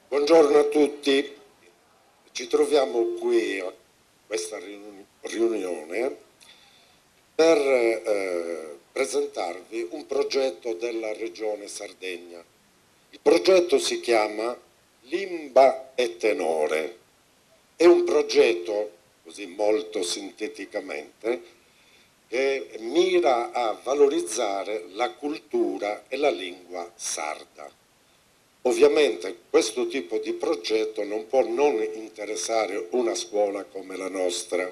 Buongiorno a tutti, ci troviamo qui a questa riunione per presentarvi un progetto della Regione Sardegna. Il progetto si chiama Limba e Tenore. È un progetto, così molto sinteticamente, che mira a valorizzare la cultura e la lingua sarda. Ovviamente questo tipo di progetto non può non interessare una scuola come la nostra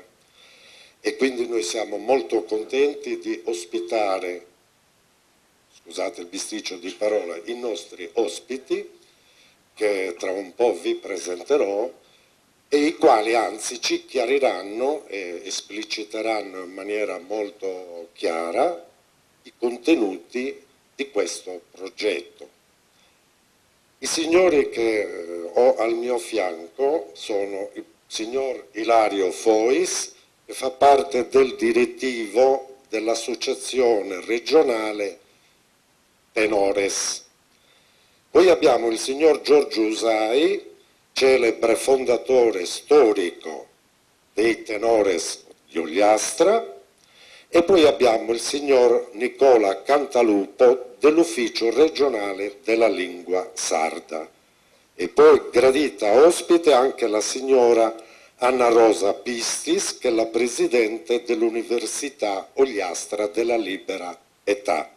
e quindi noi siamo molto contenti di ospitare, scusate il bisticcio di parola, i nostri ospiti che tra un po' vi presenterò e i quali anzi ci chiariranno e espliciteranno in maniera molto chiara i contenuti di questo progetto. I signori che ho al mio fianco sono il signor Ilario Fois, che fa parte del direttivo dell'associazione regionale Tenores. Poi abbiamo il signor Giorgio Usai, celebre fondatore storico dei Tenores di Ogliastra, e poi abbiamo il signor Nicola Cantalupo dell'Ufficio regionale della lingua sarda e poi gradita ospite anche la signora Anna Rosa Pistis, che è la presidente dell'Università Ogliastra della Libera Età,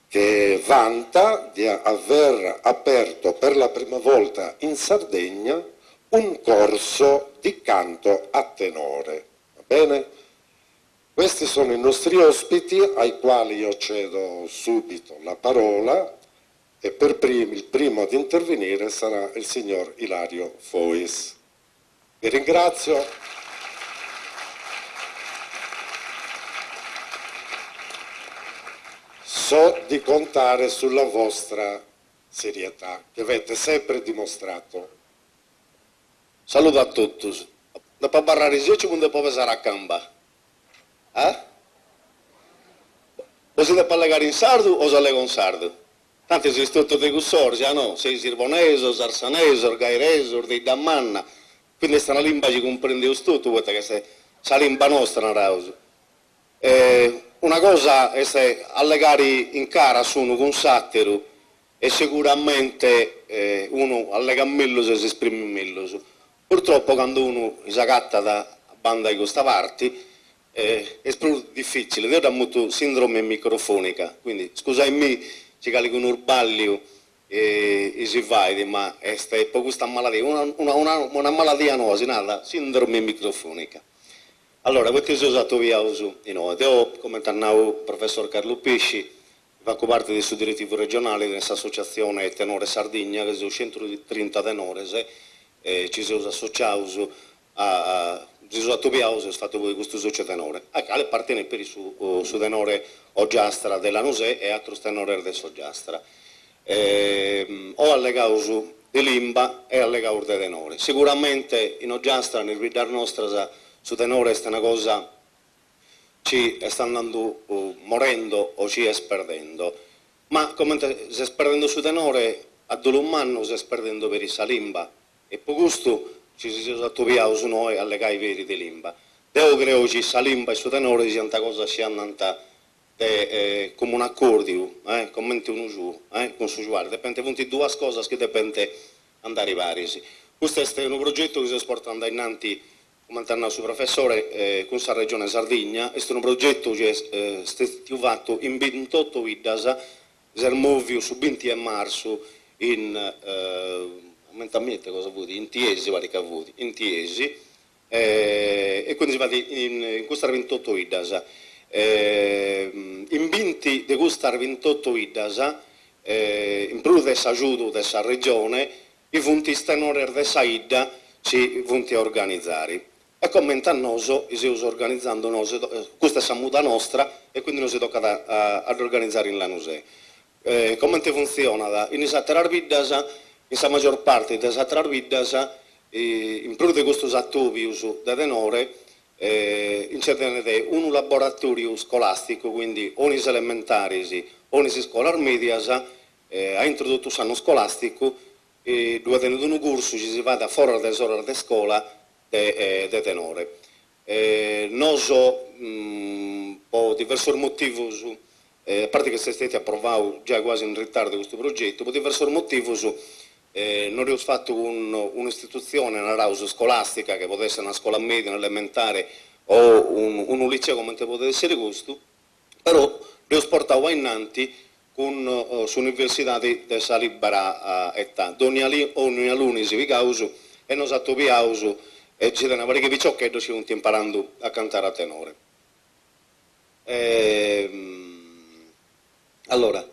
che vanta di aver aperto per la prima volta in Sardegna un corso di canto a tenore. Va bene? Questi sono i nostri ospiti ai quali io cedo subito la parola e il primo ad intervenire sarà il signor Ilario Fois. Vi ringrazio. So di contare sulla vostra serietà che avete sempre dimostrato. Saluto a tutti. Dopo barrare 10 quando può pesare a camba. O si deve parlare in sardo o si allega in sardo? Tanto esiste tutto dei cussorsi, no? Sei sirbonese, sarsanese, gairese, dei dammanna. Quindi questa è una lingua che comprende tutto, questa che è la lingua nostra, Rauso. Una cosa è allegare in cara su uno con satiro e sicuramente uno allega meglio se si esprime meglio. Purtroppo quando uno si agatta da banda di questa parte è proprio difficile, io ho avuto sindrome microfonica, quindi scusami se calico un urbaglio e si va, ma è questa malattia, una malattia nuova, si chiama sindrome microfonica. Allora, questo è usato via uso in ode. Io, come annavo il professor Carlo Pesci, faccio parte del suo direttivo regionale di questa associazione Tenore Sardegna, che sono 130 tenores, ci siamo associati a usato via uso, è stato questo socio tenore. Alle appartiene per il suo tenore Oggiastra della Nusè e altro tenore del Soggiastra. Ho allegato di Limba e allegato di tenore. Sicuramente in Oggiastra, nel ridar nostra, su tenore è una cosa ci sta andando morendo o ci è perdendo, ma come si è perdendo su tenore a dell'umano si è perdendo per il limba e per questo ci si è usato via su noi allegare i veri di limba. Devo credo che sa limba e su tenore sia una cosa si è andata come un accordio, come uno giù, con su usuale, dipende di due cose che dipende andare vari. Questo è un progetto che si sta portando innanzi, come ha detto il professore, con la regione Sardegna. È un progetto che è stato fatto in 28 vidas, si muove su 20 marzo in cosa vuol dire? In Tiesi, e quindi si va in questa 28 vidas. In 20 di questa 28 vidas, in più dell'aiuto della regione, i punti stanno di Saida ci punti a organizzare. E come a noi si sta organizzando, questa è la muta nostra e quindi noi si tocca ad organizzare in Lanusè. Come funziona? In questa vidas, in la maggior parte delle altre vidas, in più di questo attivi da tenore, in un laboratorio scolastico, quindi ogni elementari, ogni scuola media ha introdotto l'anno scolastico e due tenuto un corso ci si va da fuori da ore di scuola de tenore. Noso, per diversi motivi, a parte che siamo stati approvati già quasi in ritardo questo progetto, per diversi motivi non abbiamo fatto un'istituzione, una house scolastica che potesse essere una scuola media, un'elementare o un liceo come poteva essere questo, però abbiamo portato innanzi con l'Università di Salibara età. Ogni alunno si vicauso e noi attopiamo e ci teniamo perché picciocchetti ci stiamo imparando a cantare a tenore. Allora,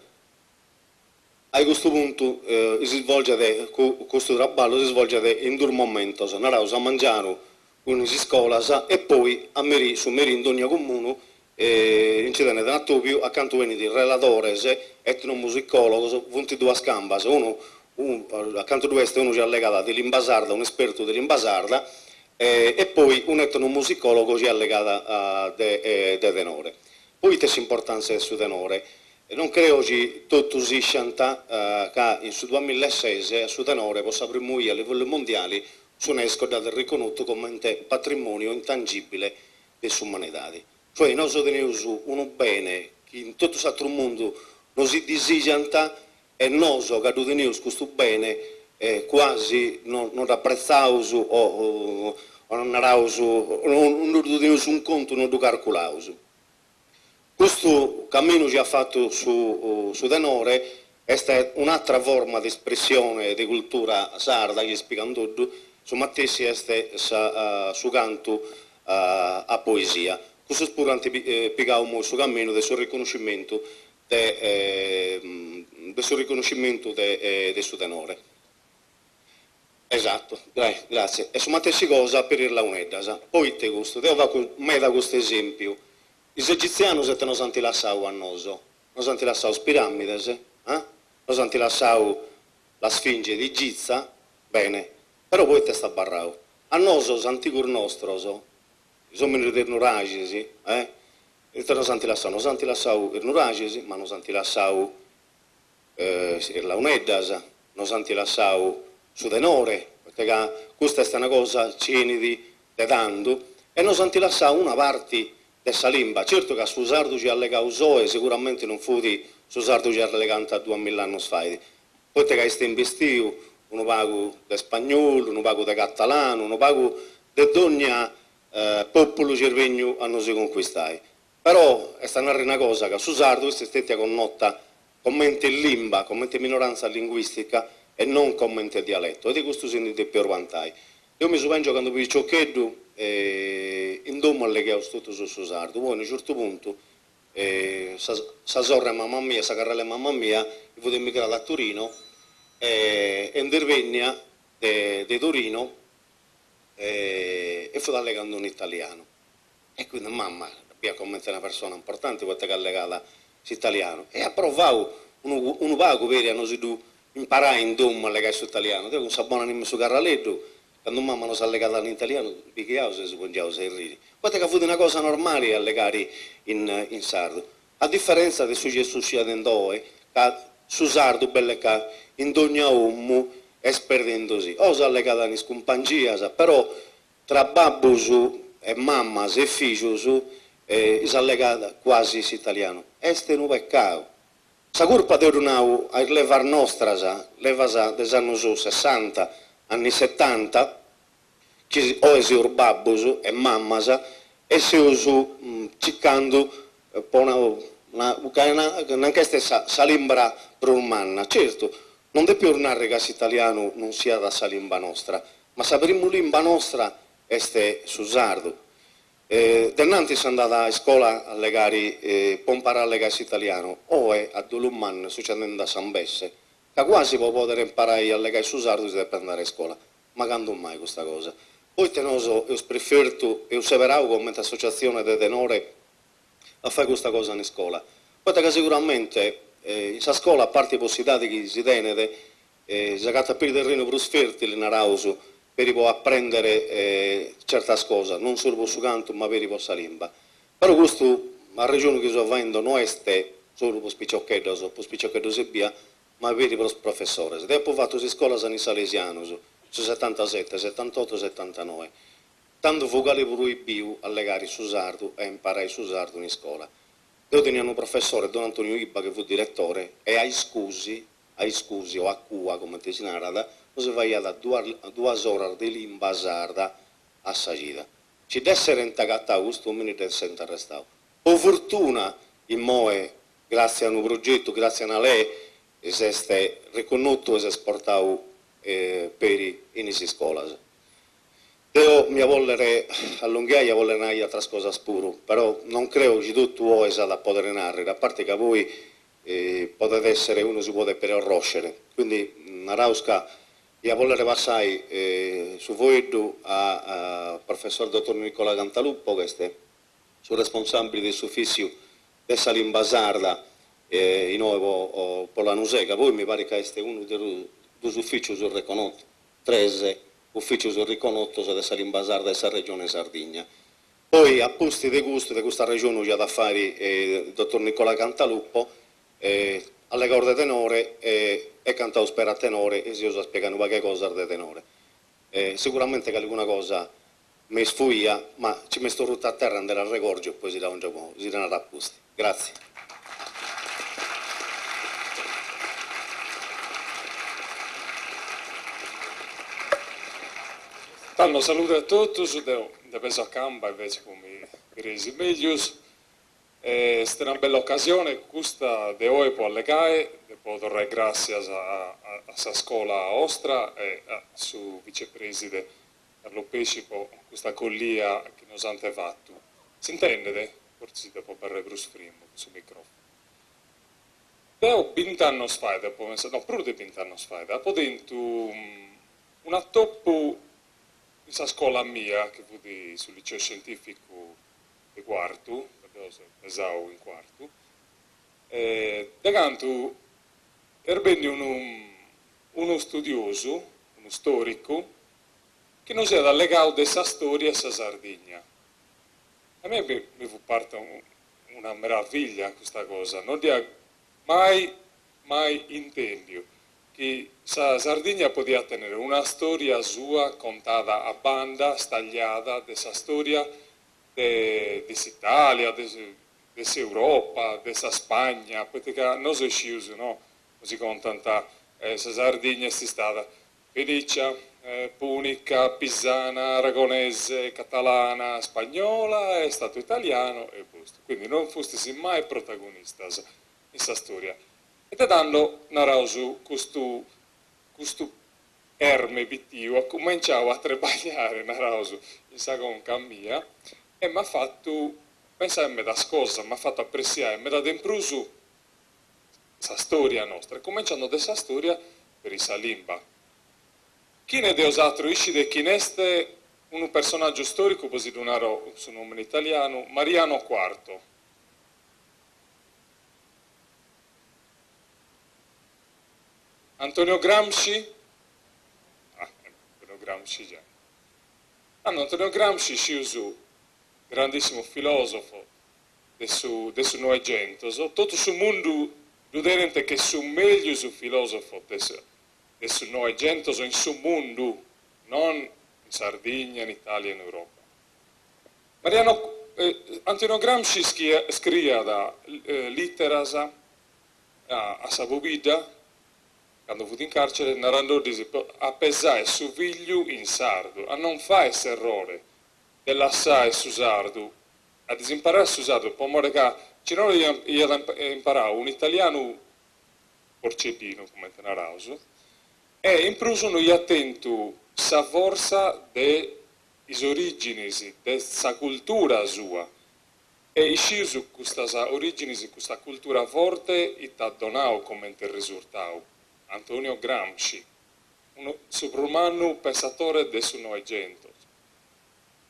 a questo punto si svolge questo lavoro si svolge in due momenti, andiamo a mangiare in scuola e poi a Meri, su Meri in ogni comune incidente da Nattopio accanto a il relatore etnomusicologo 22 scambas uno accanto a questo uno ci ha legato dell'imbasarda un esperto dell'imbasarda e poi un etnomusicologo ci ha legato de tenore poi c'è l'importanza del tenore non credo che tutto si scianta che in 2006 su tenore possa promuovere a livello mondiale su UNESCO è riconosciuto come patrimonio intangibile dell'umanità. Cioè noi teniamo un bene che in tutto l'altro mondo non si disiganta e noi che teniamo questo bene quasi non apprezziamo o non teniamo un conto, non lo calcoliamo. Questo cammino che ha fatto su tenore è un'altra forma di espressione di cultura sarda che spiegando tutto, su Mattessi è su canto a poesia. Questo spurante piegavo il suo cammino del suo riconoscimento del suo tenore. Esatto, grazie. E su Mattessi cosa per la un'edda. Poi te gusto, devo fare da questo esempio. Gli egiziani non hanno antilassau a noso, non hanno antilassau piramidi, non hanno antilassau la Sfinge di Giza, bene, però poi te sta barrao. A noso, antico nostro, sono in nuragisi, e non hanno antilassau il nuragisi, ma non hanno antilassau la uneddas, non hanno antilassau su tenore, perché questa è una cosa cienidi de tanto, e non hanno antilassau una parte dessa limba, certo che su sardo ci ha legato Zoe, sicuramente non fu di su sardo ci ha legato a 2000 anni fa. Poi te che stai investito, uno pago di spagnolo, uno pago di catalano, uno pago di ogni popolo cervegno a noi si conquistai. Però è una cosa che su sardo questa è stata connota come limba, come minoranza linguistica e non come dialetto, e di questo si intende più vantai. Io mi sono quando vi cioccheddu in domo allegavo tutto su sardo, poi a un certo punto sa sorella mamma mia, sa carrella mamma mia, fu emigrata a Torino e intervenne di Torino e fu allegando in italiano. E quindi mamma, abbiamo come una persona importante, questa che è allegata italiano, e approvavo un pago per non si imparare in domo a legare su italiano, devo un sabone anima su carraletto. Quando mamma non si allegava all'italiano, picchiavo se si pungiava se ridi. Guarda che fu una cosa normale a legare in sardo. A differenza di ciò che succede in dove, che su sardo, belle che in ogni uomo è sperdendosi. O si allegava in scompangia, però tra babbo e mamma e figlio si allegava quasi italiano. Este è un peccato. La colpa di una a levar nostra, leva degli anni 60, anni 70, che o si urbabos e mammas e si usu cercando anche stessa salimbra promanna. Certo, non deve più narrare che l'italiano non sia da salimba nostra, ma sapremo limba nostra este su sardo. Dennanti sono andata a scuola a legare, per imparare a legare l'italiano, o è a Doluman, succedendo a San Besse, che quasi può poter imparare a legare su sardo si deve andare a scuola, ma quando mai questa cosa. Poi tenoso, io preferito, io severavo come associazione di tenore a fare questa cosa in scuola. Poi che sicuramente in questa scuola, a parte le possibilità che si tiene, si ha per il terreno più fertile in Arauso, per poter apprendere certe cose, non solo per il canto, ma per la limba. Però questo, la regione che sto avendo non è solo per spicciocchetti e via, ma vedi per i professori. Dopo ho fatto le scuole in Salesiano, su 77, 78, 79. Tanto vocale proibivo a legare su sardo e imparare su sardo in scuola. Io teniamo un professore, Don Antonio Ibba, che fu direttore, e ai scusi o a cua, come ti si narra, si vai a 2 ore di limba sarda a Sagida. Ci deve essere intagato questo, non mi deve essere arrestato. Per fortuna, in Moe, grazie a un progetto, grazie a lei, si è riconosciuto e si è esportato per in scuola. Io mi voglio allungare, voglio dire altre cose pure, però non credo che tutto è da poter narrare, a parte che voi potete essere uno si può perorroscere. Quindi, Narausca, io voglio passare su voi al professor dottor Nicola Cantaluppo, che è il responsabile dell'ufficio della lingua sarda in nuovo Polanuseca. Voi mi pare che siete uno dei uffici riconosciuti, 13 uffici riconosciuti della lingua sarda della regione Sardegna. Poi a posti di gusto di questa regione c'è da fare il dottor Nicola Cantaluppo alle corde tenore e cantavo spera a tenore e si usa spiegare qualche cosa di tenore. Sicuramente che alguna cosa mi sfuia, ma ci metto tutta a terra andare a regorgio e poi si darà a posti. Grazie. Allora, saluto a tutti, da peso a campo invece come resi meglio. È stata una bella occasione, questa di oggi può allegare, devo dare grazie a scuola nostra e a suo vicepresidente Carlo Pesci per questa collia che ci hanno fatto. Si intende? Forse dopo parlare Bruce Frimmo sul microfono. Devo 20 anni fa, no, più di 20 anni fa, dopo dentro una top in questa scuola mia, che fu sul liceo scientifico di quarto, esau in quarto, da canto erbenne uno studioso, uno storico, che non si era legato a questa storia a Sardegna. A me mi fu parte una meraviglia questa cosa, non dia mai inteso che la Sardegna poteva tenere una storia sua contata a banda, stagliata, questa storia dell'Italia, dell'Europa, della Spagna, perché non si è sciuso, no? Così con tanta, la Sardegna è stata felice, punica, pisana, aragonese, catalana, spagnola, è stato italiano e questo. Quindi non foste mai protagonisti in questa storia. E da danno narausu questo erme bittivo, ha cominciato a trebbagliare narausu in sagon cammia e mi ha fatto pensare da cosa, mi ha fatto apprezzare, mi ha dempruso questa storia nostra, cominciando da questa storia per i Salimba. Chi ne deus altro iscide chi neste un personaggio storico, così donaro su nome in italiano, Mariano IV. Antonio Gramsci? Antonio Gramsci già. Antonio Gramsci sciusu, grandissimo filosofo del suo Novecento, tutto il mondo ludente che su meglio su filosofo del suo Novecento in suo mondo, non in Sardegna, in Italia, in Europa. Antonio Gramsci scrive da litteras a Sabubida, quando fu in carcere, narrando a pesare su figlio in sardo, a non fare questo errore dell'assare su sardo, a disimparare su sardo, per modo che ci non imparare un italiano porcedino, come narauso, e in più sono attento sa forza delle origini, della cultura sua, e isci su questa origini, questa cultura forte, e t'ha donato come risultato. Antonio Gramsci, un sovrumano pensatore del suo Novecento.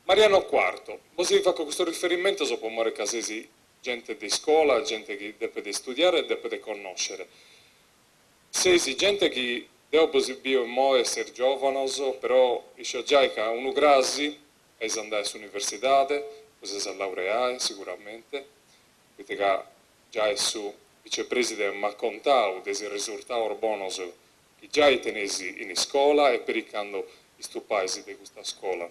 Mariano IV, così fa questo riferimento dopo muore casesi gente di scuola, gente che deve studiare e deve conoscere. Se gente che deve essere giovane, però dice già che uno grassi è andare all'università, poi si laureare sicuramente, perché già è su vicepresidente ma contau dei risultati buonos che già i tenesi in scuola e pericando i stu paesi di questa scuola.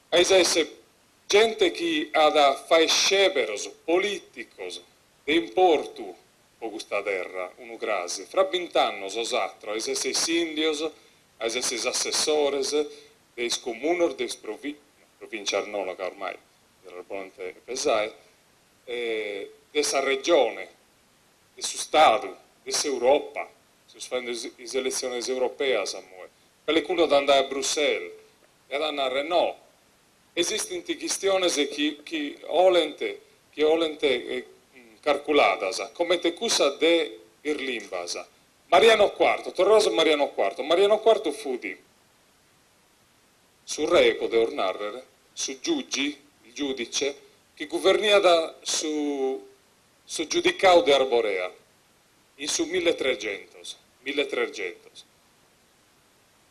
Esiste gente che ha da fare sceberos politicos di importu per questa terra, unu grasi. Fra 20 anni, osatro, esiste i sindios, esiste i assessores, dei comunor, dei provincia non, che ormai era buonamente pesare, di questa regione, di suo Stato, di questa Europa, si fanno le elezioni europee, quelle che da andare a Bruxelles, e ad andare a Renault. Esistono questioni che volente calculate, come te cusa de Irlimbasa. Mariano IV, tornoso Mariano IV. Mariano IV fu di sul reco de ornarre, su giugi, il giudice, che governia su giudicao de Arborea, in su 1300.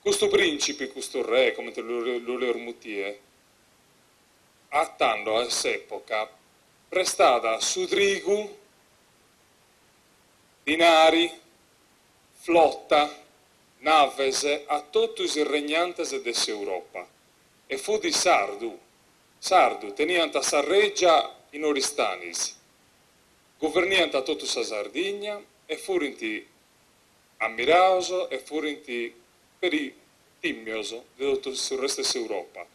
Questo principe, questo re, come te lo ormutie, attando a quest'epoca, prestata su trigu, dinari, flotta, navese a tutti i regnanti dell'Europa. E fu di Sardu. Sardu teniant a Sarreggia in Oristanis, governiant a tutta la Sardegna e furinti ammiraoso e furinti per i timmioso di tutto il resto dell'Europa.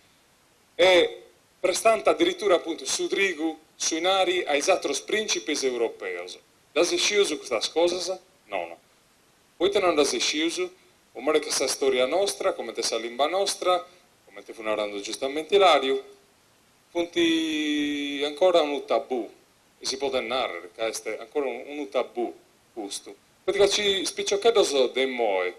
E prestante addirittura appunto su trigu, sui nari ai altri principes europeos. Da se sciuso queste cose? No. Poi te non da se sciuso, o male che questa storia nostra, come te sa limba nostra, come te fu narrando giustamente Ilario, punti ancora un tabù, e si può narrare, che è ancora un tabù, giusto. Perché ci spicciochedos de moe,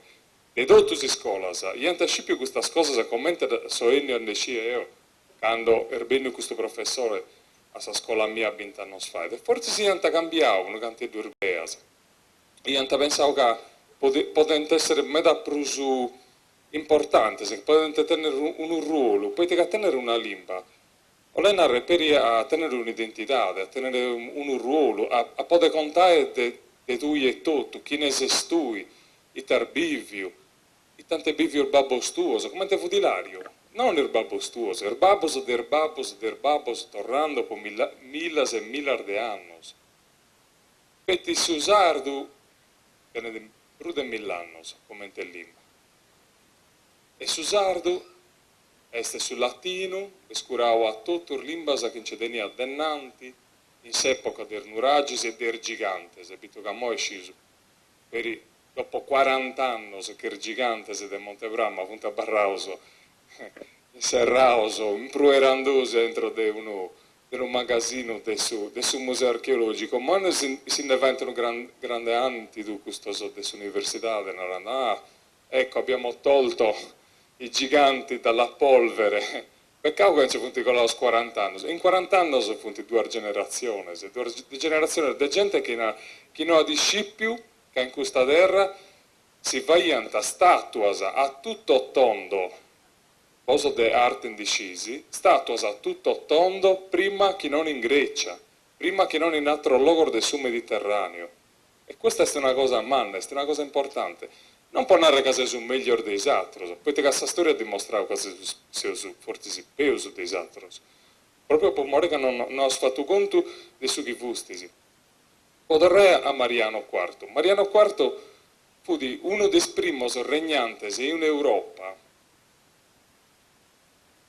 de dotus scolas, e anticipio queste cose commenta so ennio ne io, quando erbeno questo professore a sa scuola mia 20 anni fa, e forse si anta cambiato, non cante due urbeas. E anta pensavo che potente essere meda prusu importante, se potente tenere un ruolo, potete tenere una lingua, o lei narra per a tenere un'identità, a tenere un ruolo, a poter contare de tui e tutto, chi ne sei tu, i tarbivio, i tante bivio il babbo stuoso, come te fu di Lario. Non il babbo stuoso, il babos der babos, tornando per milas e milar de annos. Petti su sardu, più di 1000 annos, come te limba. E su sardu, este su latino, escurava a tutto il limbasa che ci tenia dennanti, in s'epoca der nuragis e der gigantes, e pito che mo è sciso. Dopo 40 anni che il gigante de Montebrama, punta barrauso, serrauso, impruerandoso dentro di un magazzino del suo museo archeologico, ma non si diventano grande antido questo dell'università, ecco abbiamo tolto i giganti dalla polvere, peccato che ci funti con los 40 anni, in 40 anni sono funti due generazioni di gente che non ha di più, che in questa terra si vaianta statuas a tutto tondo, cosa di arte indicisi, statuas a tutto tondo prima che non in Grecia, prima che non in altro luogo del suo Mediterraneo. E questa è una cosa manna, è una cosa importante. Non può narrare che sia meglio dei altri, poi che questa storia dimostra che sia forse si peso dei altri. Proprio per morire che non ho fatto conto di su chi fustisi. Potrei a Mariano IV. Mariano IV fu di uno dei primi regnantes in Europa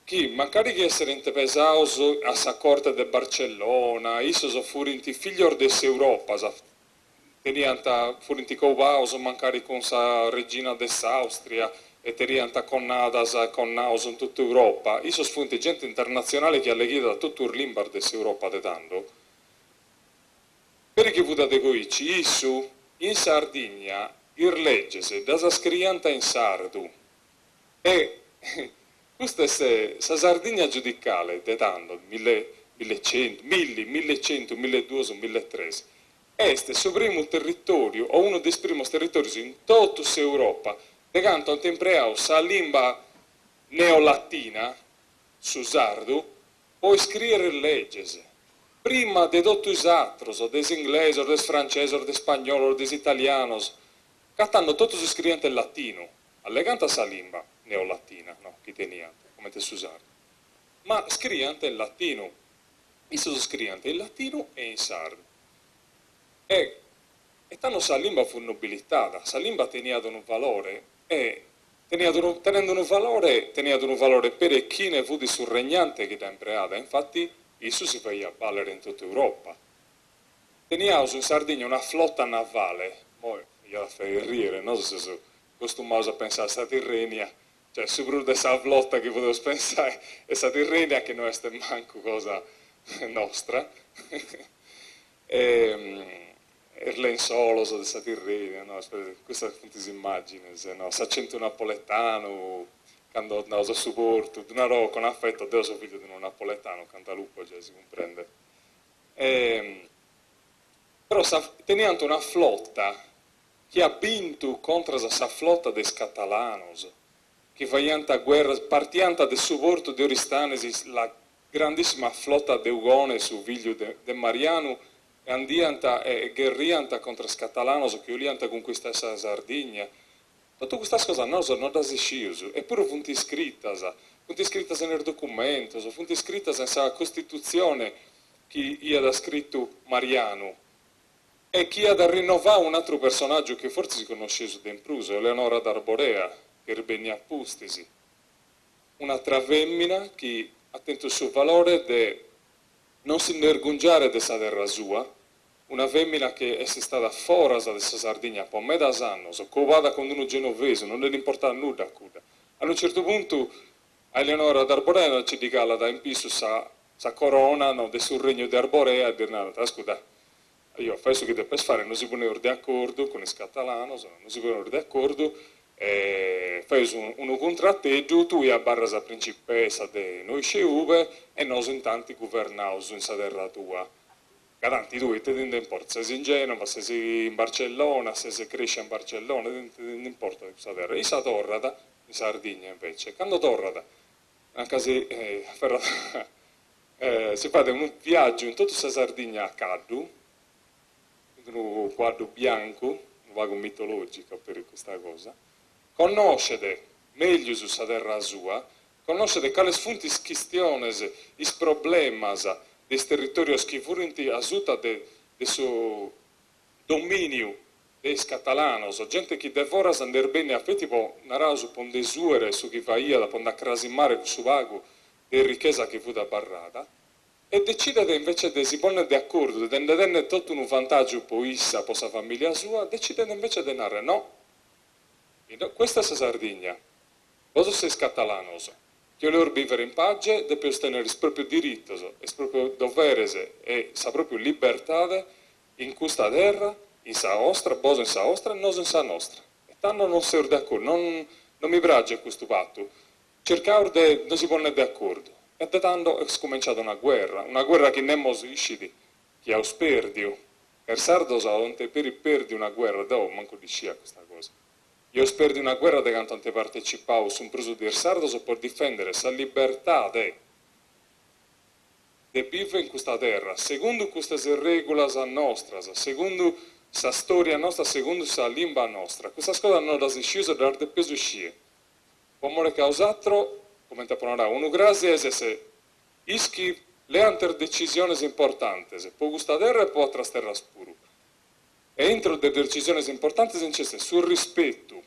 che magari che essere intepesato a sa corte di Barcellona, iso furinti figlio dell'Europa, furinti covaus magari con sa regina dell'Austria e terianta connadas connaus in tutta Europa, iso furinti gente internazionale che alleghi da tutto il limbar dell'Europa de tanto. Perché fu da degoici, isu in Sardegna ir leggese da sa scrianta in sardu e questa è la Sardegna giudicale de tanto 1100, 1200, 1200, 1300. Este su primo territorio o uno dei primi territori in tutta Europa de canto contempreau sa lingua neolatina su sardu può scrivere leggese prima de totus atros, o des ingleses, o des franceses, o des spagnolos, o des italianos, catando totus scriente in latino, allegando a sa limba neolatina, no, chi teniante, come te usare. Ma scriente in latino, isso scriente in latino e in sardo. E tanto sa limba fu nobilitata, sa limba tenia un valore, e tenendo un valore per chi ne fu di surregnante che da impreada, infatti isso si feia valere in tutta Europa. Teniamo in Sardegna una flotta navale, poi io la fai ridere, non so se costumato a pensare a sta Tirrenia, cioè su di questa flotta che potevo pensare è sta Tirrenia che non è manco cosa nostra. Il lenzuolo di questa Tirrenia, no? Questa si immagina, no? S'accento napoletano, quando andavo a supporto, di una roba con affetto, Dio sono figlio di un napoletano, cantalupo, cioè, si comprende. Però teniamo una flotta che ha vinto contro questa flotta dei catalanos, che facevano guerra, partiendo del supporto di Oristanes, la grandissima flotta di Ugone su figlio di Mariano, e andianta e guerrianta contro i catalanos che vogliano conquistare la Sardegna. Tutte queste cose non da sciuso, eppure funo scritte nel documento, funo scritte nella Costituzione che ha scritto Mariano e che ha da rinnovare un altro personaggio che forse si conosce da impruso, Eleonora d'Arborea, che rebenia Pustisi, un'altra femmina che ha tenuto il suo valore di non si vergognare di terra sua, una femmina che è stata fuori da Sardegna per me da anni, covata con uno genovese, non le importa nulla. A un certo punto, a Eleonora d'Arborea ci dica da in più sa corona no, del suo regno di Arborea e dire, no, scusa, io penso che deve fare, non si pone d'accordo con i catalani, non si pone d'accordo, fai un contratteggio, tu a barra la principessa di noi sceuve e noi intanto governiamo in terra tua. Garanti tu, te non importa, se sei in Genova, se sei in Barcellona, se si cresce in Barcellona, non importa questa terra. E sa torrada, in Sardegna invece, quando torrada, anche se si fa un viaggio in tutta la Sardegna a Caddu, un quadro bianco, un vago mitologico per questa cosa, conoscete meglio su sa terra sua, conoscete quali fonti questioni, i problemi dei territori che furono asuta del suo dominio dei catalanos, gente che devora andare bene a fare tipo narrare su pondesure, su chi va da ponda crasimare su vago di ricchezza che fu da barrata, e decide invece di si porre d'accordo, di tenere tutto un vantaggio per essa, per la famiglia sua, decide invece di narrare no. Questa è la Sardegna, voi siete catalanos, che loro vivere in pace, deve ottenere il proprio diritto, il proprio dovere e la propria libertà in questa terra, in sa nostra, voi in sa nostra e noi in sa nostra. E tanto non siamo d'accordo, non mi piace questo patto, cercare di non si porre d'accordo. E da tanto è cominciata una guerra che non si iscidi, che ha sperdio, per sardo per perdi una guerra, dopo manco di scia questa cosa. Io spero di una guerra di quanto ante partecipavo su un preso di sardo per difendere la libertà di vivere in questa terra, secondo queste regole nostre, secondo la storia nostra, secondo la lingua nostra. Questa cosa non la si sciusa da arte peso scie. Come causatro, come te parlerà, uno grazie se ischi le altre decisioni importanti, per questa terra e per altre terre pure. E entro le decisioni importanti c'è sul rispetto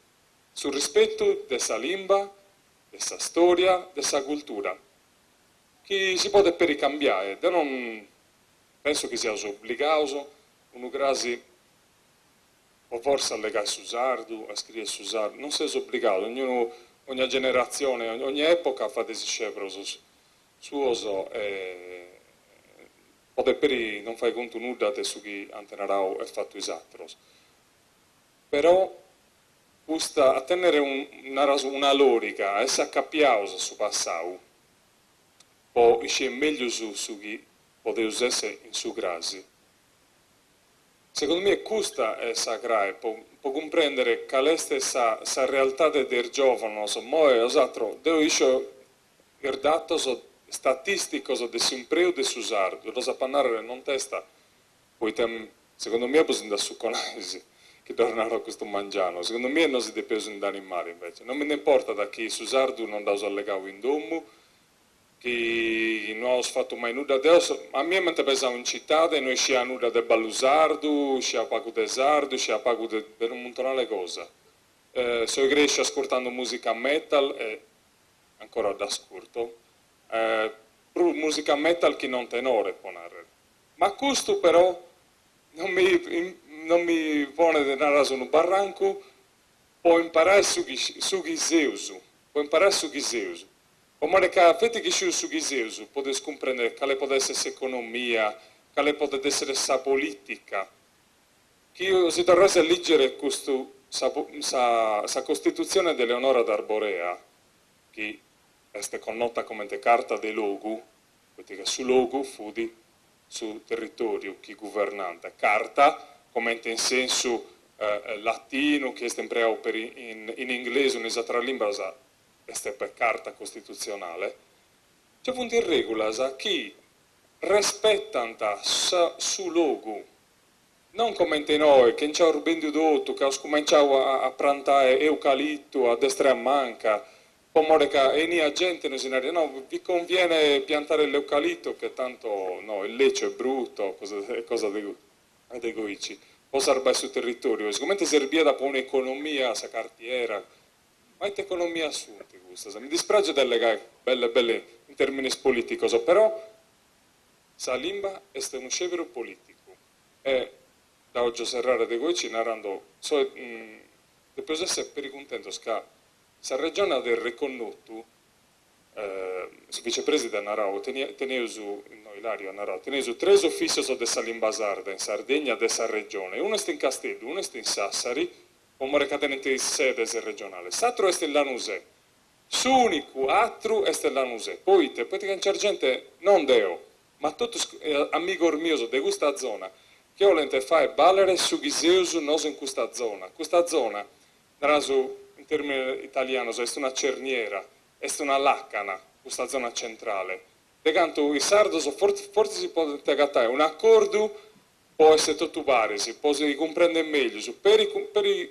della lingua, della storia, della cultura, che si può per ricambiare. Io non penso che sia obbligato, uno grasi o forse a legare su sardo, a scrivere su sardo, non si è obbligato, ogni generazione, ogni epoca fa dei scevros suoso e poi per non fai conto nulla di su chi antenarau è fatto esatto. Però a tenere una logica, a essere capiausa su passato, poi c'è meglio su chi poteva essere in su grasi. Secondo me questa è sacra, può comprendere qual è questa realtà del giovane, mo è esatto, devo io dato statisticos de un preu de su sardu, lo sa parlare non testa, poi secondo me bisogna da su conesi, che tornano a questo mangiano, secondo me non si deve usare animali invece, non me ne importa da chi su sardu non da usare in domu, che non ho fatto mai nulla adesso, a me mi pensavo in città e noi ci nulla del ballusardo, ci ha pago del sardo, ci ha pago per un montone di cose. Se cresci ascoltando musica metal, ancora da ascolto, musica metal che non tenore può narrare. Ma questo però non mi pone di narrare su un barranco, può imparare su chi Zeusu, può imparare su chi Zeusu. Ma che avete che su Ghiseusu potete comprendere quale può essere l'economia, quale può essere la politica. Che si tornasse a leggere questa Costituzione di Eleonora d'Arborea, che è connota come carta dei logu, perché su logu fu su territorio chi governante. Carta, come in senso latino, che è sempre in inglese, un'altra lingua, questa per carta costituzionale, c'è punto in regola chi rispettano su logo, non come in noi, che c'è un venditore, che ha cominciato a piantare eucalipto a destra e a manca, come che la gente non si dice, no, vi conviene piantare l'eucalipto, che tanto no, il leccio è brutto, cosa di egoici, può salvare sul territorio, siccome serviva da un'economia, sa cartiera, ma è economia assunta questa, mi dispiace delle belle in termini politici, però sa lingua è un scevro politico e da oggi serrare di voi ci narrando depois essere pericontento che sa regione del riconosciuto il vicepresidente narrò teneu su no, Ilario narrò teneu su 3 uffici di sa lingua sarda in Sardegna dessa regione, uno è in Castello, uno è in Sassari, come recadente sede regionale. L'altro è in Lanusè. L'unico altro è in Lanusè. Poi c'è gente non deo, ma tutti amici mio di questa zona che vogliono fare ballare su Ghiseusu non in questa zona. Questa zona, in termini italiani, è una cerniera, è una lacana, questa zona centrale. De canto i sardos forse si può integrare un accordo può essere tutto vario, si può comprendere meglio,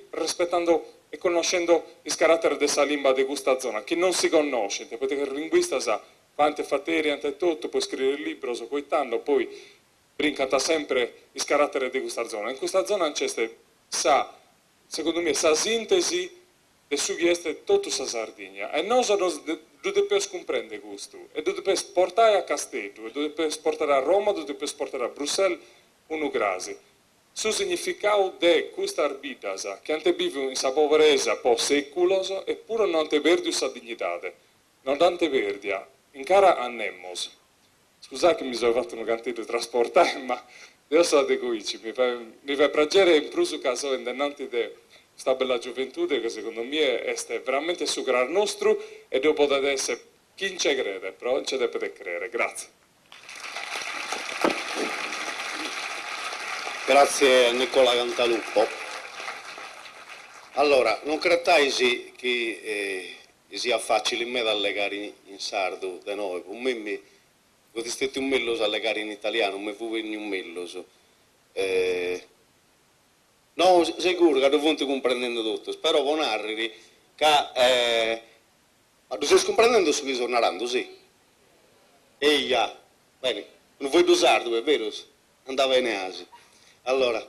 rispettando e conoscendo il carattere della lingua di questa zona, che non si conosce, perché il linguista sa quante fateri, ante tutto, può scrivere il libro, so coitando, poi brincata sempre il carattere di questa zona. In questa zona c'è, secondo me, la sintesi di su che è tutta la Sardegna, e noi dobbiamo comprendere questo, e dobbiamo portare a Castello, e dobbiamo portare a Roma, dobbiamo portare a Bruxelles, uno grasi. Su significato di questa arbitasa, che ante vive in sa poverezza po seculos, eppure non te verdi sa dignità, non ante verdia, incara annemos. Scusate che mi sono fatto un cantino di trasportare, ma io sono di Goici, mi fa piacere in più caso innanti di questa bella gioventù che secondo me è veramente su gran nostro e dopo da essere chi ci crede, però non ci deve credere. Grazie. Grazie a Nicola Cantaluppo. Allora, non credete che sia facile in me da legare in sardo da noi, per me mi potete un mello a legare in italiano, mi fu venire un mello. No, sicuro che non stai comprendendo tutto, spero con Arri che ma tu stai comprendendo su chi sto narrando, sì? Eia, bene, non vuoi do sardo, è vero? Andava in Asia. Allora,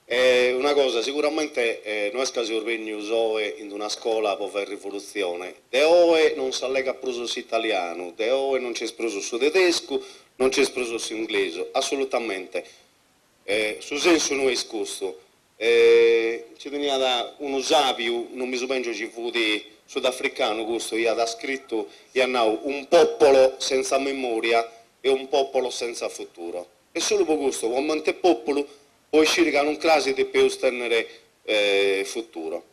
una cosa, sicuramente non è che si orvegno usoe in una scuola per fare rivoluzione. De oe non si allega più su italiano, de oe non c'è più su tedesco, non c'è più su inglese, assolutamente. Su senso non è questo. Ci tenia da uno sapio, non mi so penso ci fu di sudafricano questo, gli ha scritto, gli ha un popolo senza memoria e un popolo senza futuro. E solo per questo, quando è popolo, può uscire che non classe di più tenere futuro.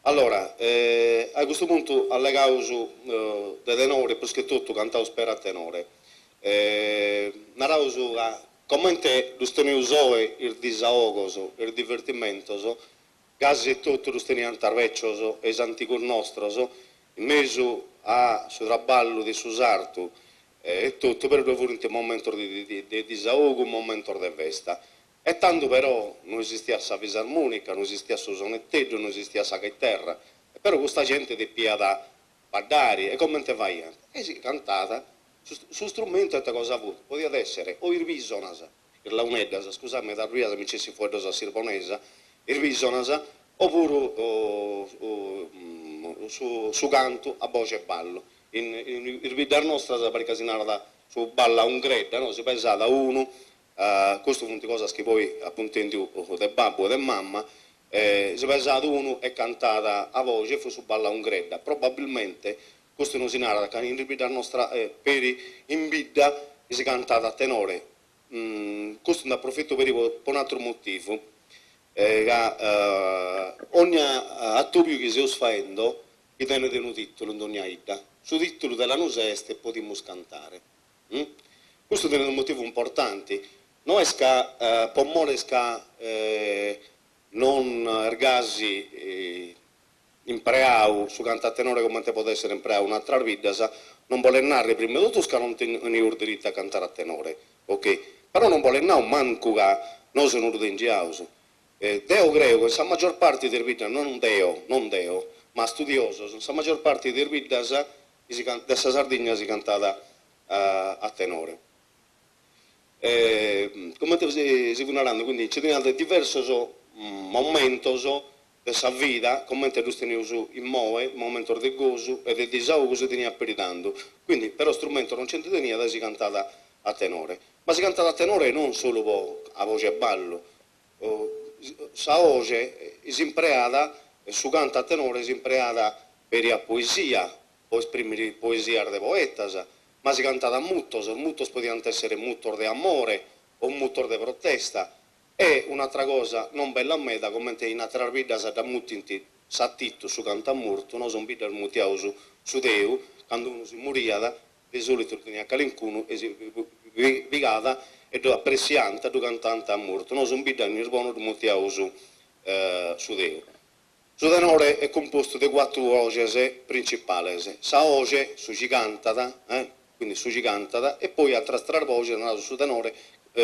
Allora, a questo punto allegavo su de tenore, perché tutto cantavo per a tenore. Narravo su come lo steniamo usare il disahogo, il divertimento, quasi tutto lo steniamo tarveccio, es antico nostro, in mezzo a su traballo di su sarto e tutto, però dove fu un momento di disahogo, un momento di festa. E tanto però non esisteva questa fisarmonica, non esisteva questo sonetteggio, non esisteva questa chitarra, però questa gente di da ballare, e come te fai? E si cantata, su strumento e cosa fu? Poteva essere o il visonas, il launeddas, scusami, da Ruiasa mi ci fuori da sirponesa, il visonas, oppure su canto a voce e ballo. Il vidar nostra perché si narra su balla un gredda, no? Si pensa da uno, questo è una cosa che poi appunto in più del babbo e del mamma, si pensa da uno e cantata a voce e fu su balla un gredda. Probabilmente questo non si narra che in vidar nostra per in bidda si cantata a tenore. Questo ne approfitto per un altro motivo. Ogni attuvio che si sta facendo che tiene un titolo in ogni ida. Su titolo della Nuseste potremmo cantare. Questo è un motivo importante. Noi pomone non ergasi in preau su cantare tenore come te può essere in preau un'altra vita, non vuole narrare prima di tutto che non tiene diritto a cantare a tenore, ok? Però non vuole narrare manco che noi siamo venuti in giauso. Deo credo che la maggior parte delle vite, non Deo, ma studioso, la maggior parte delle vite della Sardegna si cantava a tenore. Come si parlando, quindi ci sono diversi momenti della vita, come te lo teniamo in moe, momento di gozo e di disaugo si tenia apperitando. Quindi per lo strumento non c'è tenia si cantava a tenore, ma si cantava a tenore non solo a voce e ballo. Sa voce si impreada, su canta a tenore si impreada per la poesia, o esprimere poesia de poetas, ma si cantava a mutos potevano essere mutor de amore o mutor de protesta. E un'altra cosa non bella a me, da come in altra vita da mutinti s'attitto su canta morto, non sono vita mutiao su Deu, quando uno si moriva, di solito tenia calincuno e si vigava e do appressiante do cantante a morto, non sono vita in buono mutiao su Deu. Su tenore è composto di 4 voci principali, sa voce su ci cantata, quindi su ci cantata, e poi altre 3 voci su tenore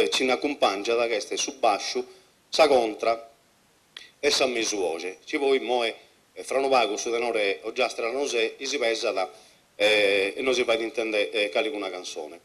ci ne accompagna da questa su bascio, sa contra e sa misu voce. Ci poi moe fra un vago su tenore o già strano se si pensa da e non si va ad intendere calico una canzone.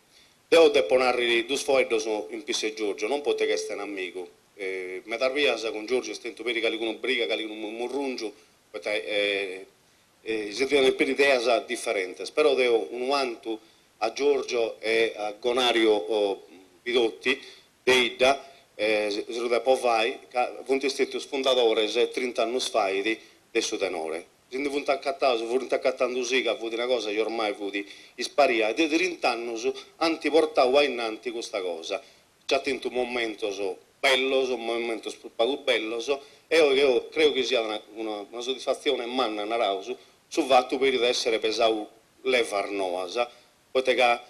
Devo deponere 2 sfoglio in Pisse Giorgio, non potete essere un amico. Me tarviasa con Giorgio stento per calico una briga, calico un murrungio, si trovano per idee differenti. Spero devo un vanto a Giorgio e a Gonario Pidotti, Deida, se lo può fare, che sono stati fondatori 30 anni fa del suo tenore. Se ne sono accattando sì, che ha avuto una cosa che ormai fu di sparire, di 30 anni hanno portato innanzi questa cosa. C'è attento un momento bello, un momento proprio bello, e io credo che sia una soddisfazione manna narauso sul fatto per essere pesato le farnoasa, perché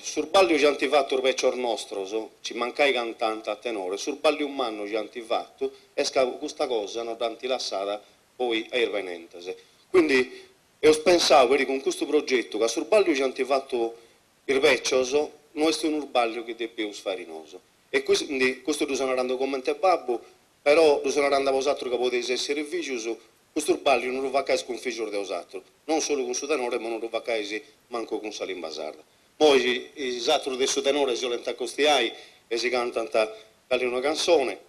sul ballo ci hanno fatto il vecchio nostro, ci manca i cantanti a tenore, sul ballo umano ci hanno fatto, e questa cosa non hanno lasciata poi ai venente. Quindi io pensavo con questo progetto che sul ballo ci hanno fatto il vecchio, non è un ballo che deve farinoso. E quindi questo lo sono andando come te babbo, però lo sono andando a vosaltro che potete essere vicioso, questo ballo non lo fa caso con figlio di vosaltro, non solo con suo tenore, ma non lo fa caso manco con Salim Basarda. Poi i saturi del suo tenore si volenti a costiai e si cantano una canzone,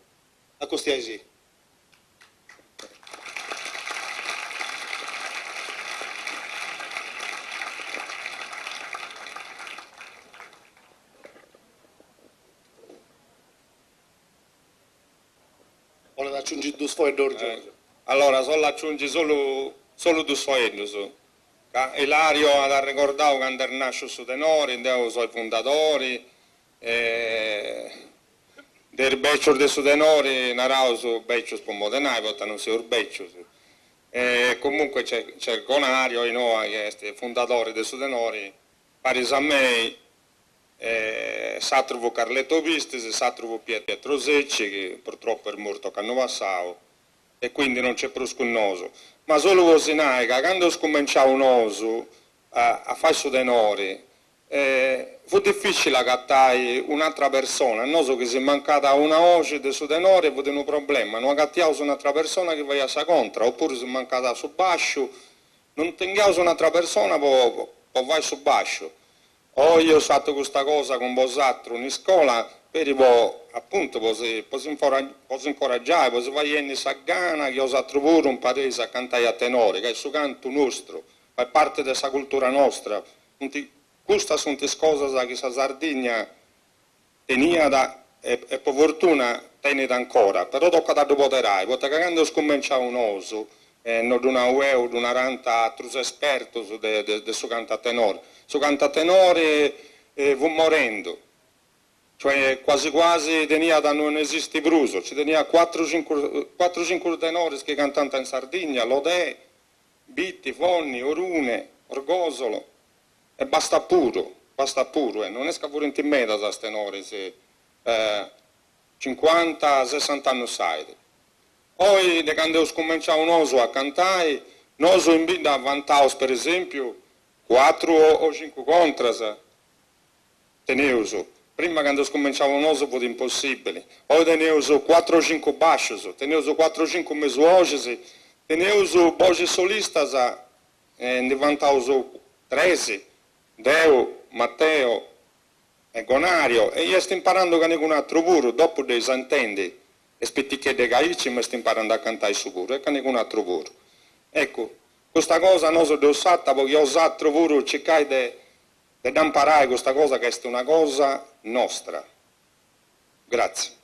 a costiai sì. Vuole aggiungere 2 sfogli d'orgio? Allora, aggiungi solo 2 sfogli. Ilario ha ricordato quando è nato su tenore, dei suoi fondatori, del beccio del suo tenore, narravo su beccio spomodenai, perché non si è beccio. Comunque c'è il Gonario, che è il fondatore del suo tenore, Paris a me, Satrovo Carletto Vistis, Satrovo Pietro Secci, che purtroppo è morto a Cannovasao, e quindi non c'è più un oso. Ma solo così, che quando scominciava un oso a fare su denori, fu difficile agattare un'altra persona, non so che si è mancata una voce di su denori e fu un problema, non agattiamo su un'altra persona che vai a sa contra, oppure si è mancata su bascio, non teniamo su un'altra persona poi vai su bascio. O io ho fatto questa cosa con vosotros in scuola, per appunto posso incoraggiare, posso fare in Sagana, che ho usato pure un paese a cantare a tenore, che è il canto nostro, è parte della cultura nostra. Queste sono le cose che la Sardegna tenia e per fortuna tiene ancora, però tocca da poterai, perché quando scominciava un oso, non di una UE, di una ranta altri esperti del suo cantatenore. Su cantatenore fu morendo, cioè quasi quasi tenia da non esiste bruso, ci tenia 4-5 tenori che cantano in Sardegna, Lodè, Bitti, Fonni, Orune, Orgosolo, e basta puro, non esca pure in meta da tenori se 50-60 anni sai. Poi, quando ho cominciato un oso a cantare, noi in vinta avvantavo, per esempio, 4 o 5 contras, tenevo. Prima quando cominciavo un oso fu impossibile. Poi tenevo 4 o 5 basci, tenevo 4 o 5 mesuosi, tenevo voci solistas, diventavo 13, Deo, Matteo e Gonario, e io sto imparando con un altro pure, dopo dei santendi. E spetticche dei gaici mi sto imparando a cantare su pure, e con un altro pure. Ecco, questa cosa non so di usata, perché ho usato pure, cercare di imparare questa cosa che è una cosa nostra. Grazie.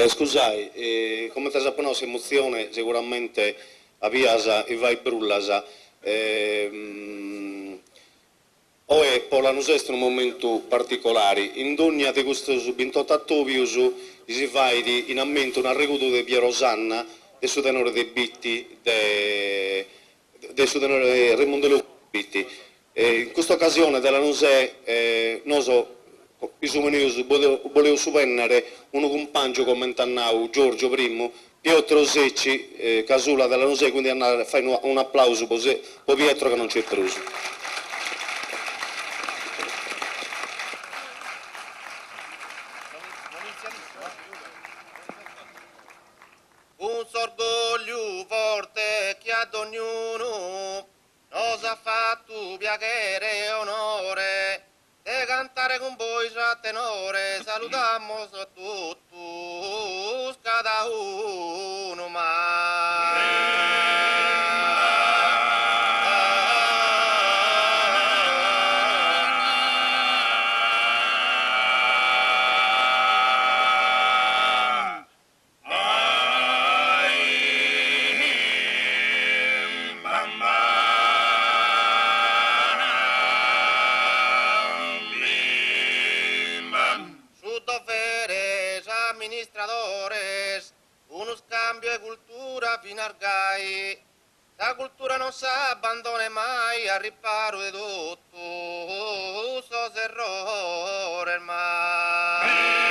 Scusai, come ti sappiamo, emozione sicuramente avviasa e vai brullasa. Ora per la nostra è un momento particolare. In ogni di questi 28 si fa in ammento un ricordo di Piero Sanna, del suo tenore dei Bitti, del suo tenore Raimondo Bitti. In questa occasione della nostra, non so, i suoi volevo supennere un compagno come Tannau, Giorgio I, Pietro Secci, Casula della nostra, quindi fai un applauso per Pietro che non c'è preso. Un sorgoglio forte che ad ognuno nos ha fatto piacere e onore de cantare con voi a tenore, salutiamo a tutti, cada uno administradores, uno scambio di cultura fino al gai. La cultura non si abbandona mai al riparo di tutto, so errore mai.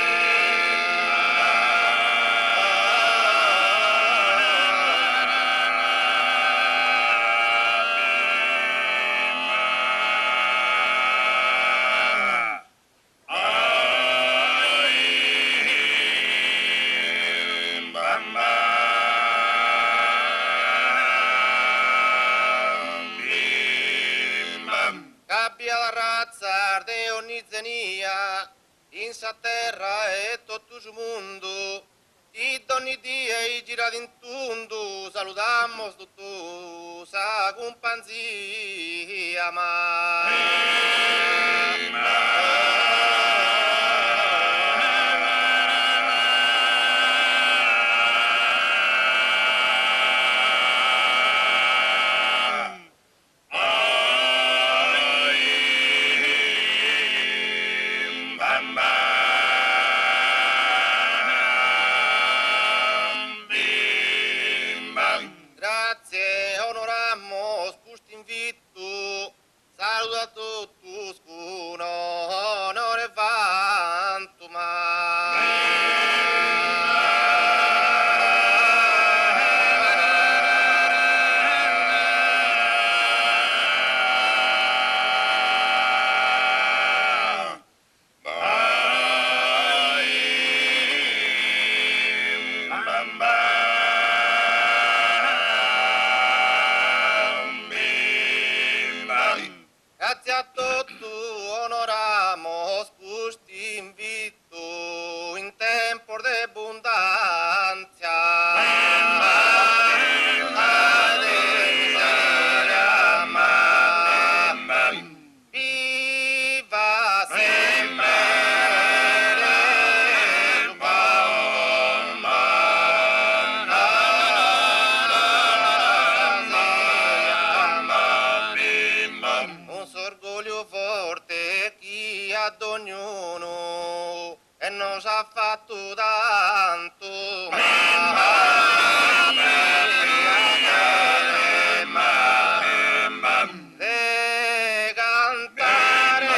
Cabbia la razza de ogni zenia, in sa terra e tutto il mondo, i ogni dia i girati in tundu, salutiamo tutto, sa companzia Grazie, onoramos, questo invito, saluto tutto scuno, onore fantuma. Grazie a tutti, onoramos pusti invito in tempo di abbondanza. Viva sempre un sorgoglio forte chi ad ognuno e non ci ha fatto tanto de cantare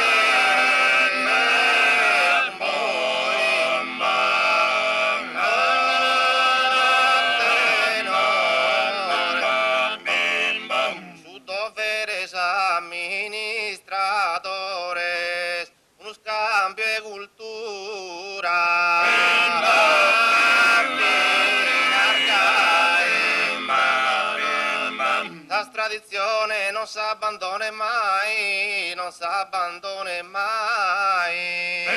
su doveres amministradores uno scambio di cultura la tradizione non si abbandona mai, non si abbandona mai.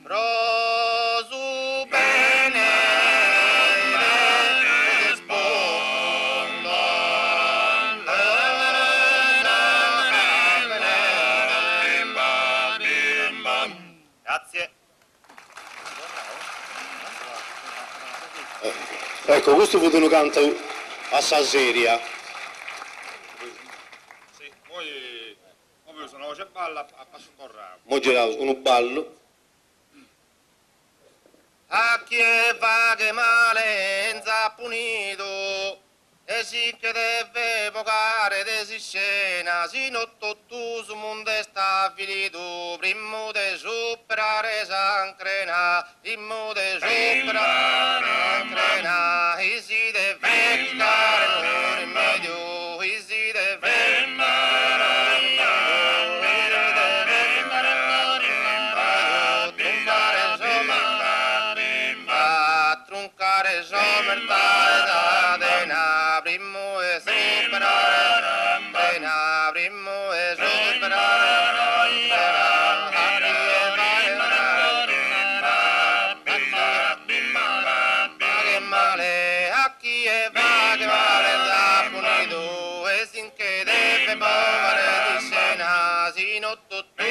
Prosu bene rispondo grazie. Ecco, questo fu un canto assai seria. Sì, poi sono c'è balla a passo un po' ramo. Mo girava un ballo. A chi va che male non s'ha punito e si che deve evocare desi scena sino tutto su mondo è stabilito primo de superare sancrena primo de superare sancrena e si deve evitare un rimedio e si deve truncare somertare da dena primo e superare dena primo e superare che male a chi è va che male da punito e sin che deve muovere di scena sino tutto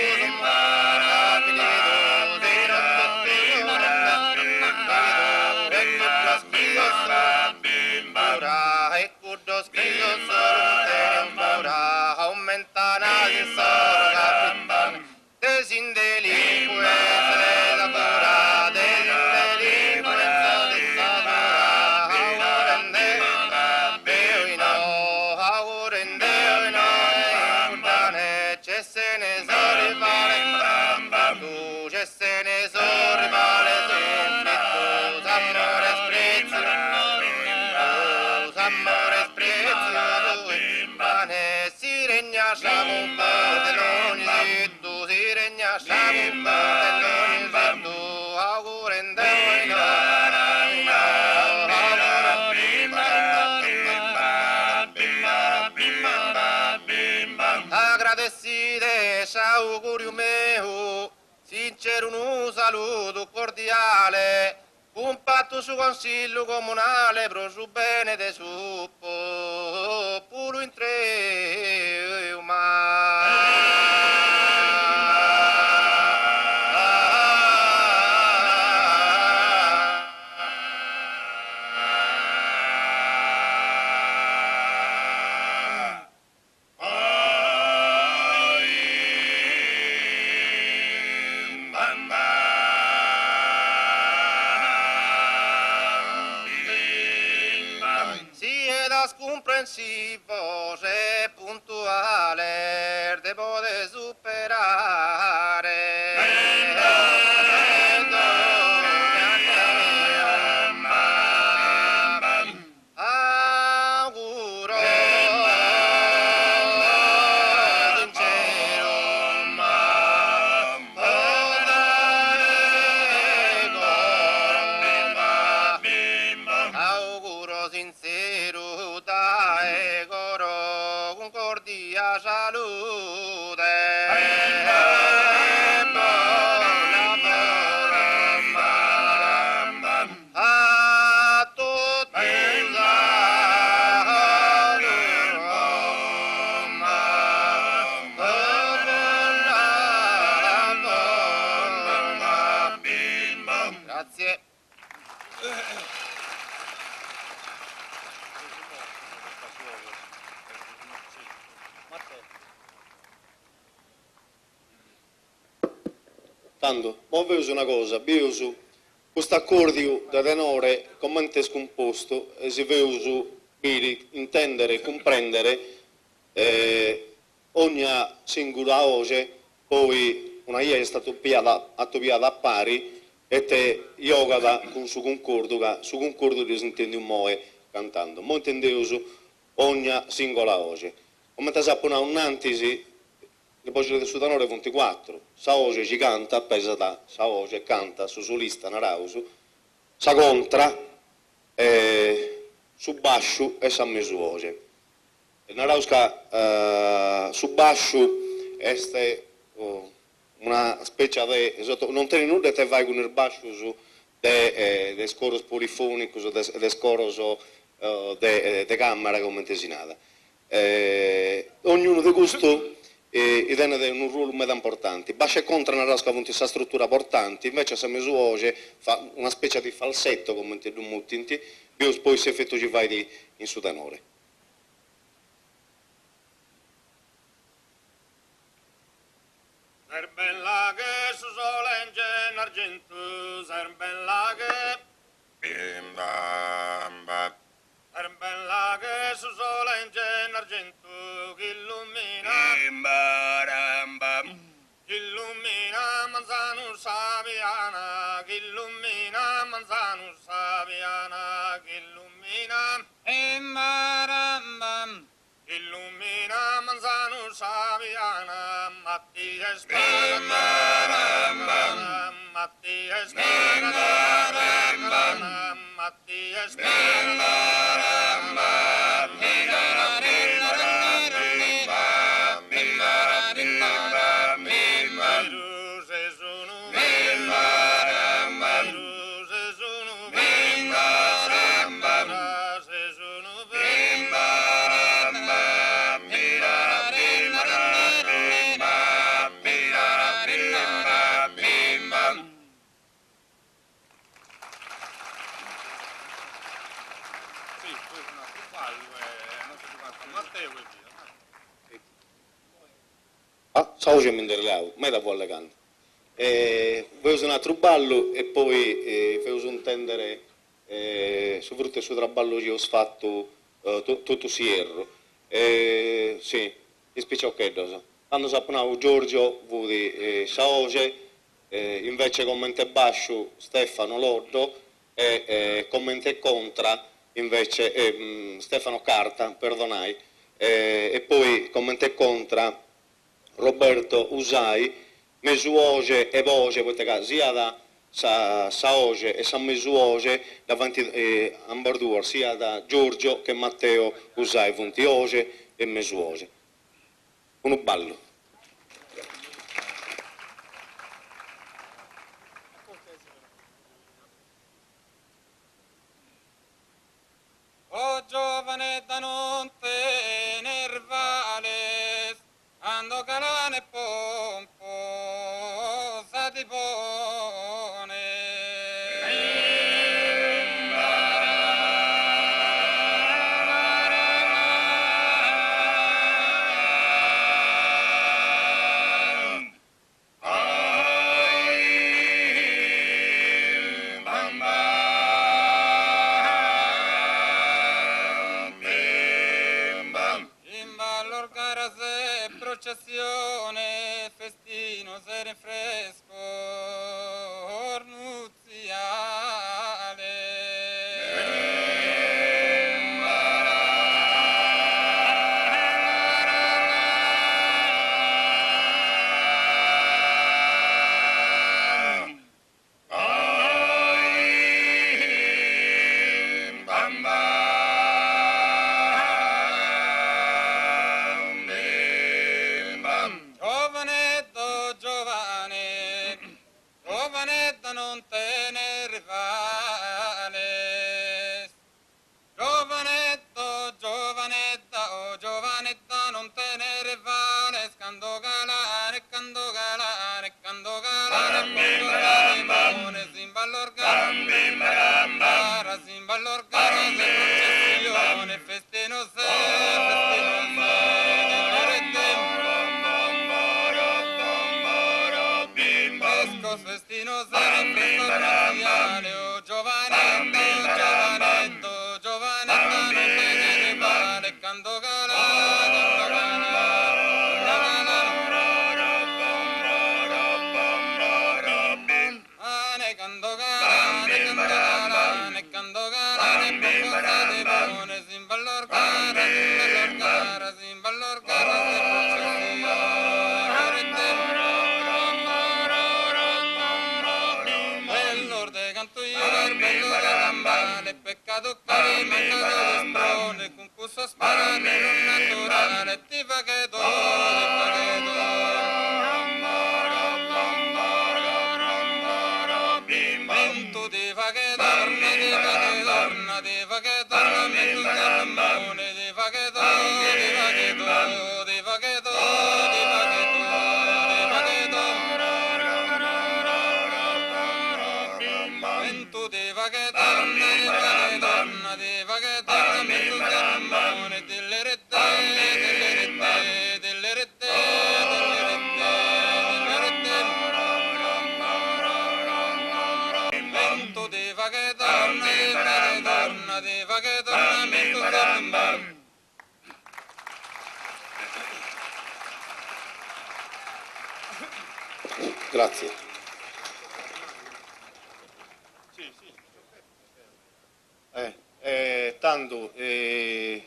Agradecide augurio mio, sincero un saluto cordiale, un patto su consiglio comunale pro su bene de su popolo in tre si das comprensivo, se puntuale, te può superare. Auguro sincero, auguro sincero da coro con cordia salute. A tutti grazie. Tanto, mo vedo una cosa, vedo questo accordo da tenore commente scomposto e si vede per intendere e comprendere ogni singola voce, poi una è stata attopiata a pari e te yoga con su concordo che si intende un moe cantando. Mo intendevo ogni singola voce. Come ti sappiamo un'antisi, le voci del Sudanore 24, sa voce ci canta, appesa da, sa voce canta, su solista, narausu, sa contra, su basciu e sa mesu voce. E narauska su basciu este una specie di, non tiene nulla te vai con il basciu su de scoros polifonicos, de scoros de camera come intesinata. Ognuno di questo e tiene un ruolo molto importante. Bascia e contra una rasca con questa struttura portante, invece se mesu voce fa una specie di falsetto come te lo muttinti, poi si effetto ci vai in su tenore. Serbella che su solenge in argento, serbella che bim bam bam. Serbella che su solenge in argento, che illumina bim bam bam. Che illumina manzano saviana, che illumina manzano saviana, che illumina bim bam bam. Illumina manzano saviana, Mattia spara, Mattia spara, Mattia sa voce mi interlavo, mai da vuole canta. Vedo un altro ballo e poi vedo intendere soprattutto il suo traballo che ho fatto tutto sierro. Sì, mi spiace che cosa. Quando sappiamo Giorgio vuole sa voce, invece commenta basso Stefano Loddo e commenta contra invece Stefano Carta, perdonai, e poi commenta contra Roberto Usai, mesuoge e voce, sia da Saoge e San Mesuoge davanti a Ambardur, sia da Giorgio che Matteo Usai, Vuntioge e Mesuoge. Uno ballo. O giovane da non tenervale, ando calane pomposa di pone. processione, festino, sere fresco, giovanetto, giovane, giovanetta non te ne rivale. Giovanetto, giovanetta, oh giovanetta non te ne rivale. Scando galare, cando galare, cando galare, limone, zimballorgara, zimballorgara, se processione, festino se, festino se, oh giovanetto, giovanetto, giovanetta, non te ne rivale, cando galare, cando galare, cando galare, limone, zimballorgara, zimballorgara, zimballorgara, se peccato che mancato di sprone, con questo spara non naturale, ti fa che do, vento ti fa che torna, ti fa che torna, ti fa che torna, metto il carbone, ti fa che do, ti fa che do, ti fa che do, ti fa che do, ti fa che do, vento ti fa che torna, ti fa che torna, metto il carbone, delle rette, delle rette, delle rette, delle rette, delle rette, vento ti fa che torna, ti fa che torna, ti fa che torna, metto il carbone. Grazie. Tanto, si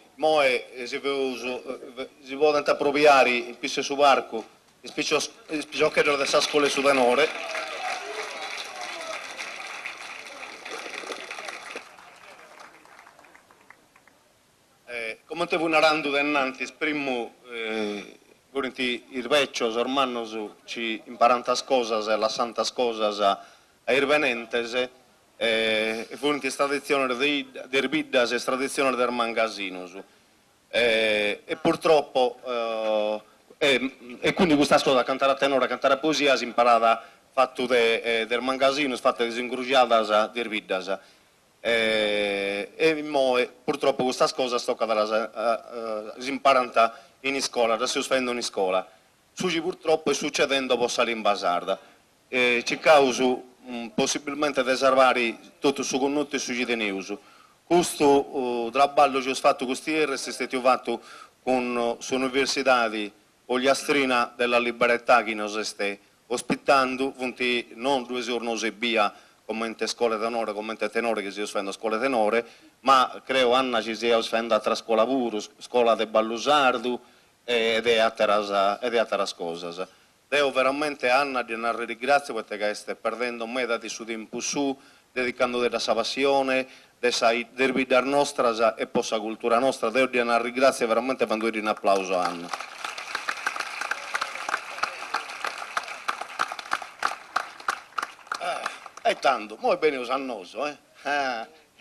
può tentare appropriare il pisso su barco, il spicciocchero della scuola su tenore. Come te vuoi narrando dennanti, esprimo il vecchio, ormai ci imparano cose, la santa cose, a irvenentes, e furono tradizioni del Biddas e tradizioni del Mangasino. E purtroppo, e quindi questa cosa, cantare a tenore, cantare a poesia, si imparava fatto del Mangasino, fatte disincrociate del Biddas. Purtroppo questa cosa si imparano in scuola, si spendono in scuola. Suci purtroppo è succedendo possa l'invasarda. Ci causa possibilmente di salvare tutto su connoto e su cittadini. Questo lavoro che ho fatto questi ieri è stato fatto con l'Università di Ogliastrina della Libertà che ci sta ospitando, non 2 giorni e via come in scuola tenore, come in tenore che si osfenda scuola tenore, ma credo Anna ci si osfenda tra scuola pure, scuola di Ballusardo ed è altre cose. Devo veramente Anna di una ringrazio perché stai perdendo me da su tempo su, dedicando della sua passione, della vita nostra e possa cultura nostra. Devo di una ringrazio veramente quando un applauso a Anna. E tanto, mo è bene usannoso, e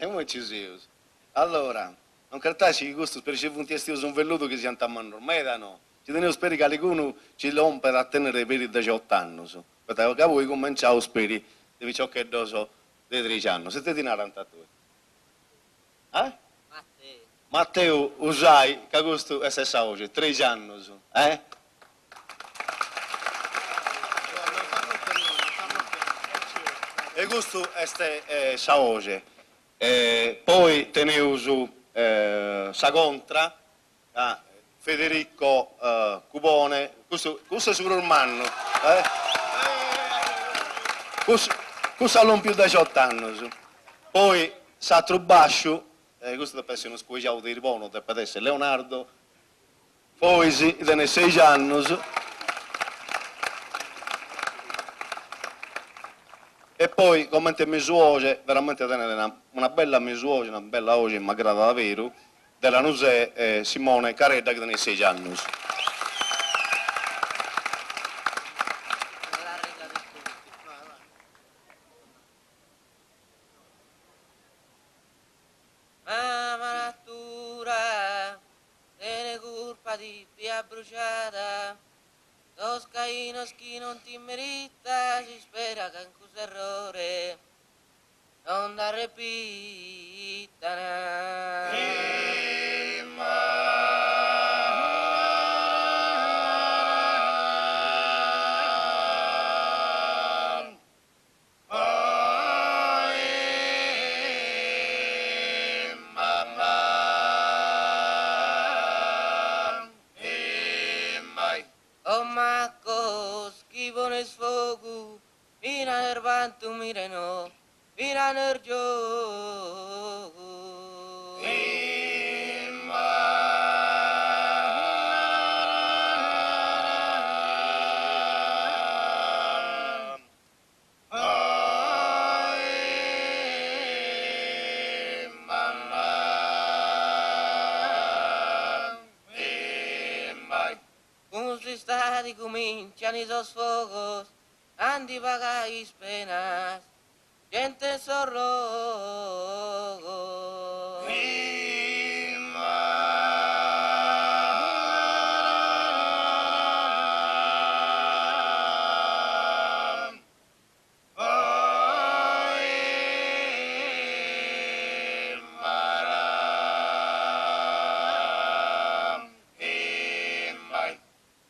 mo ci si usa. Allora, non credete che questo per ricevuti un velluto che si antamano ormai da no. Ci tenevo speri che qualcuno ci rompe da tenere per i 18 anni. Perché voi cominciate a speri di ciò che doso dei 13 anni. Siete di 42? Matteo, usai che questo è stessa oggi, 13 anni. E questo è saoge. Poi tenevo su sa contra, Federico Cupone, questo è sicuro il manno, questo ha non più da 18 anni. Poi Satro Bascio, questo deve essere uno squiciato di ripono, deve essere Leonardo Foisi, da 6 anni. E poi, come mi suoce, veramente tenere una bella misuoce, una bella voce, ma grata davvero, della Nusè Simone Caredda, che tiene 6 anni. Mamma natura, tiene colpa di via bruciata, toscaino chi non ti merita, si spera che in questo errore non da repitana. Oh Marco, schifo nel sfogo, mira nel vanto, mira no, mira nel gioco. Questi stati cominciano i suoi sfogos, andi pagai penas, gente sorrogo.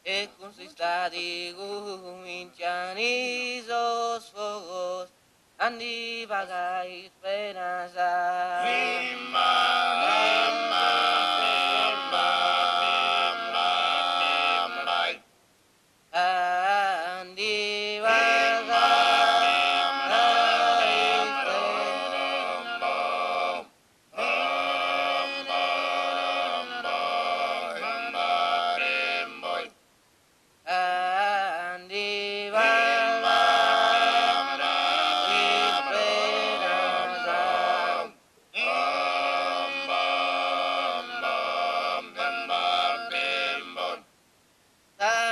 E questi stati cominciano i suoi sfogos, andi pagai penas. Andi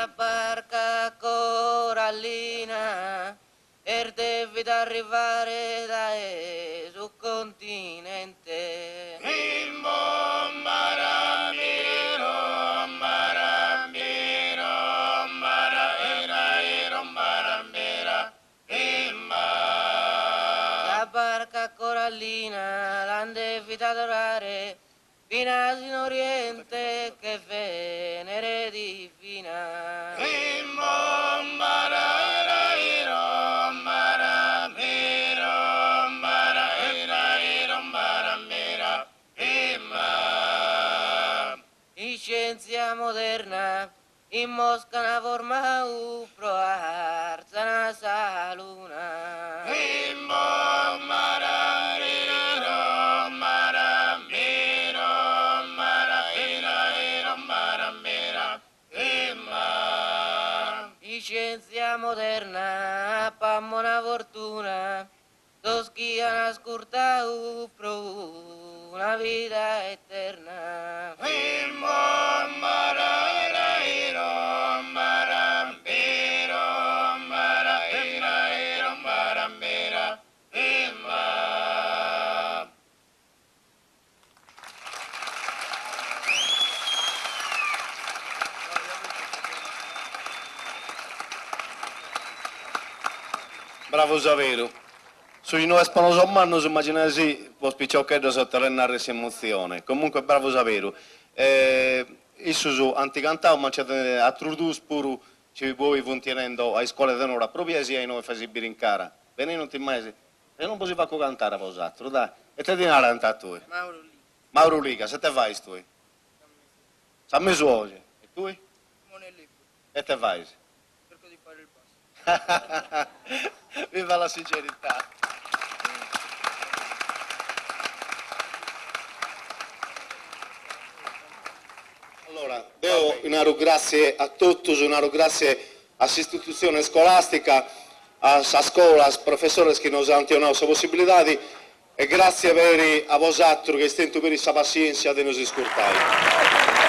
la barca corallina er deve arrivare da sul continente. La barca corallina l'han devita adorare fino in oriente che Venere divina. In scienza moderna in Mosca una forma proarza una saluna. In scienza moderna pammo una fortuna toschi una scurta pro una vita eterna. Bravo Saverio. Sui noi spanoso manno si immagina sì, può spiccioccheddo sotterrare questa emozione. Comunque bravo Saverio. Isso su anticantavo, ma c'è a Trudus pure ci puoi funzionando a scuole tenore a propria sia e noi facibili in cara. Bene non ti mai e non si fa cantare posatro, dai. E te di una a tu. Mauro Lì. Mauro Liga, se te vai tu. Sammi suoce. E tu? Monelli, E te fai? cerco di fare il passo. Viva la sincerità. Allora, devo un grazie a tutti, un grazie all'istituzione scolastica, a scuola, ai professori che ci hanno dato questa possibilità e grazie a voi che state per questa pazienza di non si scurtare.